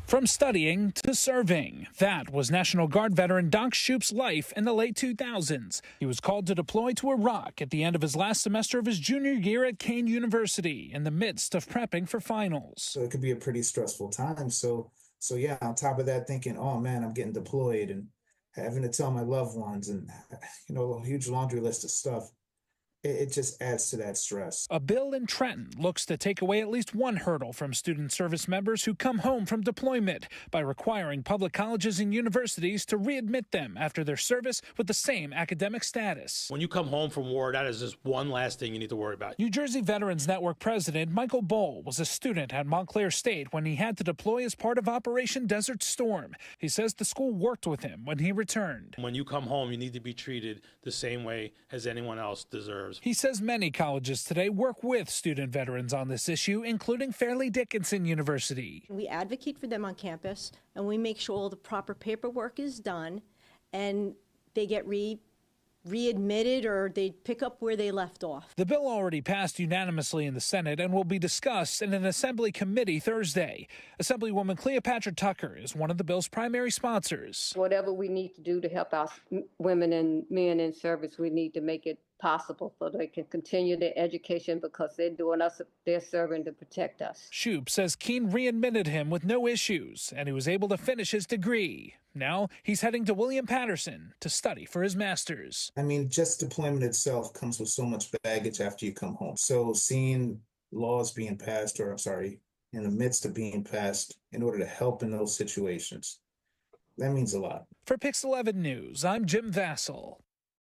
From studying to serving, that was National Guard veteran Doc Shoup's life in the late 2000s. He was called to deploy to Iraq at the end of his last semester of his junior year at Kane University in the midst of prepping for finals. So it could be a pretty stressful time. So yeah, on top of that, thinking, oh man, I'm getting deployed and having to tell my loved ones and, a huge laundry list of stuff. It just adds to that stress. A bill in Trenton looks to take away at least one hurdle from student service members who come home from deployment by requiring public colleges and universities to readmit them after their service with the same academic status. When you come home from war, that is just one last thing you need to worry about. New Jersey Veterans Network President Michael Bohl was a student at Montclair State when he had to deploy as part of Operation Desert Storm. He says the school worked with him when he returned. When you come home, you need to be treated the same way as anyone else deserves. He says many colleges today work with student veterans on this issue, including Fairleigh Dickinson University. We advocate for them on campus, and we make sure all the proper paperwork is done, and they get readmitted or they pick up where they left off. The bill already passed unanimously in the Senate and will be discussed in an Assembly committee Thursday. Assemblywoman Cleopatra Tucker is one of the bill's primary sponsors. Whatever we need to do to help our women and men in service, we need to make it possible so they can continue their education because they're serving to protect us. Shoup says Keene readmitted him with no issues, and he was able to finish his degree. Now he's heading to William Patterson to study for his master's. I mean, just deployment itself comes with so much baggage after you come home. So seeing laws being passed, in the midst of being passed in order to help in those situations, that means a lot. For Pix 11 News, I'm Jim Vassell.